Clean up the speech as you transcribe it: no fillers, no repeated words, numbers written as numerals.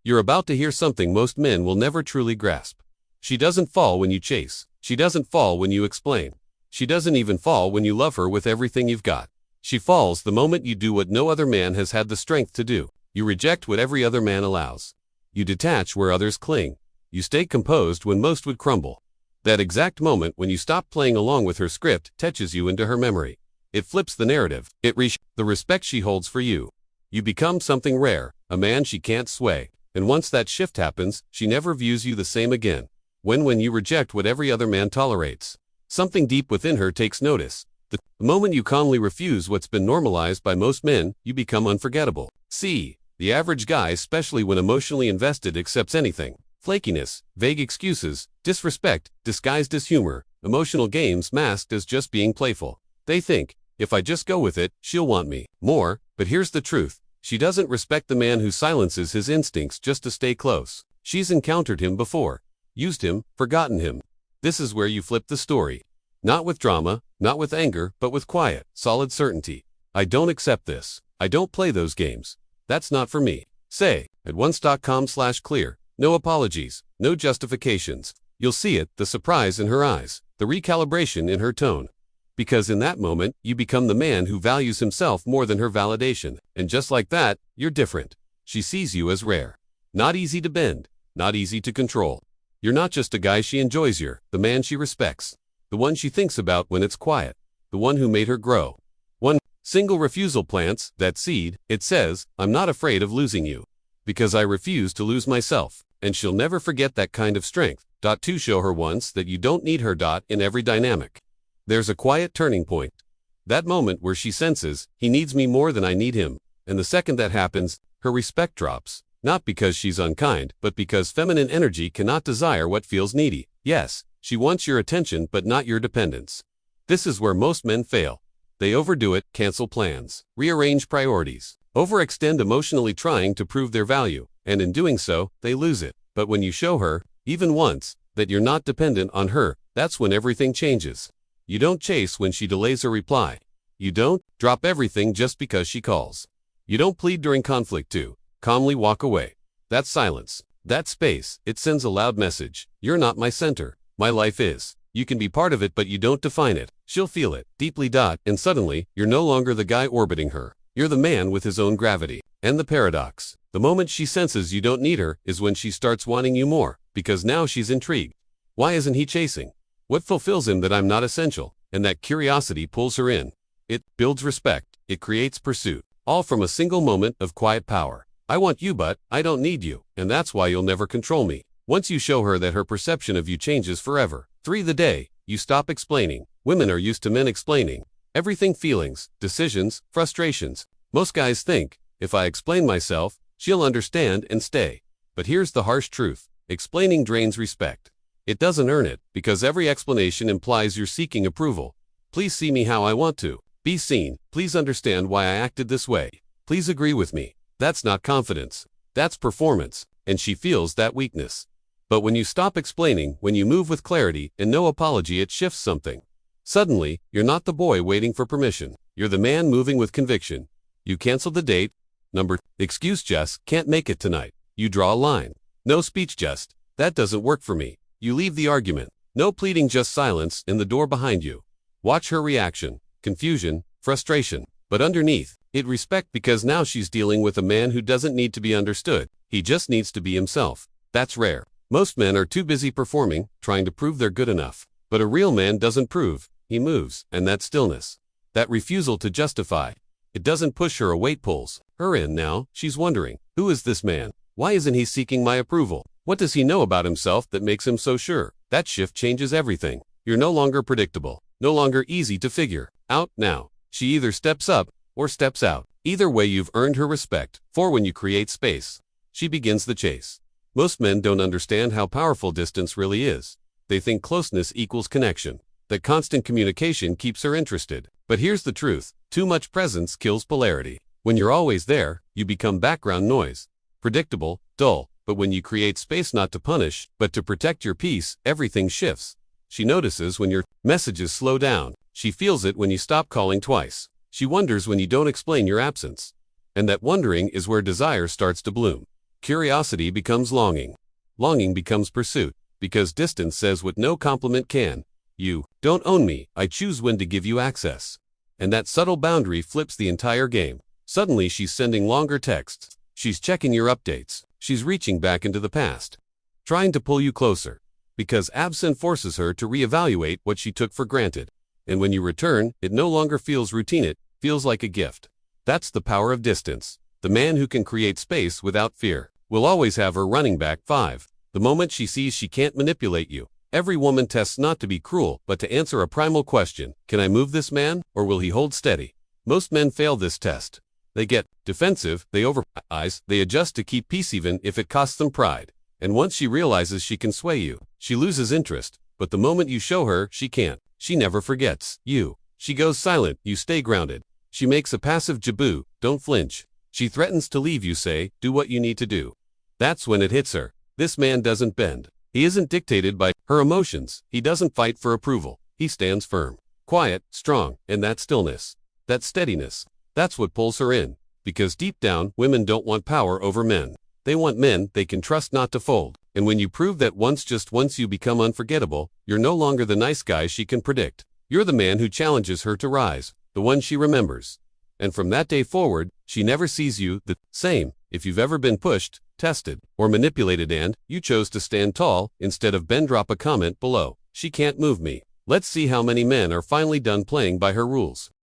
You're about to hear something most men will never truly grasp. She doesn't fall when you chase. She doesn't fall when you explain. She doesn't even fall when you love her with everything you've got. She falls the moment you do what no other man has had the strength to do. You reject what every other man allows. You detach where others cling. You stay composed when most would crumble. That exact moment when you stop playing along with her script touches you into her memory. It flips the narrative. It reshapes the respect she holds for you. You become something rare, a man she can't sway. And once that shift happens, she never views you the same again. When you reject what every other man tolerates, something deep within her takes notice. The moment you calmly refuse what's been normalized by most men, you become unforgettable. See, the average guy, especially when emotionally invested, accepts anything. Flakiness, vague excuses, disrespect, disguised as humor, emotional games masked as just being playful. They think, if I just go with it, she'll want me more, but here's the truth. She doesn't respect the man who silences his instincts just to stay close. She's encountered him before, used him, forgotten him. This is where you flip the story. Not with drama, not with anger, but with quiet, solid certainty. I don't accept this. I don't play those games. That's not for me. Say, at once.com/clear. No apologies, no justifications. You'll see it, the surprise in her eyes, the recalibration in her tone. Because in that moment, you become the man who values himself more than her validation. And just like that, you're different. She sees you as rare. Not easy to bend, not easy to control. You're not just a guy she enjoys, you're the man she respects. The one she thinks about when it's quiet. The one who made her grow. One single refusal plants that seed. It says, I'm not afraid of losing you. Because I refuse to lose myself. And she'll never forget that kind of strength. To show her once that you don't need her. In every dynamic. There's a quiet turning point. That moment where she senses, he needs me more than I need him. And the second that happens, her respect drops. Not because she's unkind, but because feminine energy cannot desire what feels needy. Yes, she wants your attention but not your dependence. This is where most men fail. They overdo it, cancel plans, rearrange priorities, overextend emotionally trying to prove their value, and in doing so, they lose it. But when you show her, even once, that you're not dependent on her, that's when everything changes. You don't chase when she delays a reply. You don't drop everything just because she calls. You don't plead during conflict to calmly walk away. That silence, that space, it sends a loud message. You're not my center. My life is. You can be part of it but you don't define it. She'll feel it deeply. And suddenly, you're no longer the guy orbiting her. You're the man with his own gravity. And the paradox. The moment she senses you don't need her is when she starts wanting you more. Because now she's intrigued. Why isn't he chasing? What fulfills him that I'm not essential? And that curiosity pulls her in. It builds respect. It creates pursuit. All from a single moment of quiet power. I want you but I don't need you. And that's why you'll never control me. Once you show her that, her perception of you changes forever. 3. The day you stop explaining. Women are used to men explaining everything: feelings, decisions, frustrations. Most guys think, if I explain myself, she'll understand and stay. But here's the harsh truth. Explaining drains respect. It doesn't earn it, because every explanation implies you're seeking approval. Please see me how I want to be seen. Please understand why I acted this way. Please agree with me. That's not confidence. That's performance. And she feels that weakness. But when you stop explaining, when you move with clarity and no apology, it shifts something. Suddenly, you're not the boy waiting for permission. You're the man moving with conviction. You cancel the date. Excuse: just can't make it tonight. You draw a line. No speech: just that doesn't work for me. You leave the argument. No pleading, just silence in the door behind you. Watch her reaction. Confusion, frustration. But underneath it, respect, because now she's dealing with a man who doesn't need to be understood. He just needs to be himself. That's rare. Most men are too busy performing, trying to prove they're good enough. But a real man doesn't prove, he moves. And that stillness, that refusal to justify, it doesn't push her away, it pulls her in. Now, she's wondering, who is this man? Why isn't he seeking my approval? What does he know about himself that makes him so sure? That shift changes everything. You're no longer predictable, no longer easy to figure out. Now, she either steps up or steps out. Either way, you've earned her respect. For when you create space, she begins the chase. Most men don't understand how powerful distance really is. They think closeness equals connection, that constant communication keeps her interested. But here's the truth. Too much presence kills polarity. When you're always there, you become background noise. Predictable, dull. But when you create space, not to punish, but to protect your peace, everything shifts. She notices when your messages slow down. She feels it when you stop calling twice. She wonders when you don't explain your absence. And that wondering is where desire starts to bloom. Curiosity becomes longing. Longing becomes pursuit, because distance says what no compliment can. You don't own me, I choose when to give you access. And that subtle boundary flips the entire game. Suddenly she's sending longer texts. She's checking your updates. She's reaching back into the past, trying to pull you closer, because absence forces her to reevaluate what she took for granted. And when you return, it no longer feels routine, it feels like a gift. That's the power of distance. The man who can create space without fear will always have her running back 5. The moment she sees she can't manipulate you. Every woman tests not to be cruel, but to answer a primal question. Can I move this man, or will he hold steady? Most men fail this test. They get defensive, they overprice, they adjust to keep peace even if it costs them pride. And once she realizes she can sway you, she loses interest. But the moment you show her she can't, she never forgets you. She goes silent, you stay grounded. She makes a passive jaboo, don't flinch. She threatens to leave, you say, do what you need to do. That's when it hits her. This man doesn't bend. He isn't dictated by her emotions. He doesn't fight for approval. He stands firm, quiet, strong, and that stillness, that steadiness, that's what pulls her in. Because deep down, women don't want power over men. They want men they can trust not to fold. And when you prove that once, just once, you become unforgettable, you're no longer the nice guy she can predict. You're the man who challenges her to rise, the one she remembers. And from that day forward, she never sees you the same. If you've ever been pushed, tested, or manipulated and you chose to stand tall instead of bend, drop a comment below. She can't move me. Let's see how many men are finally done playing by her rules.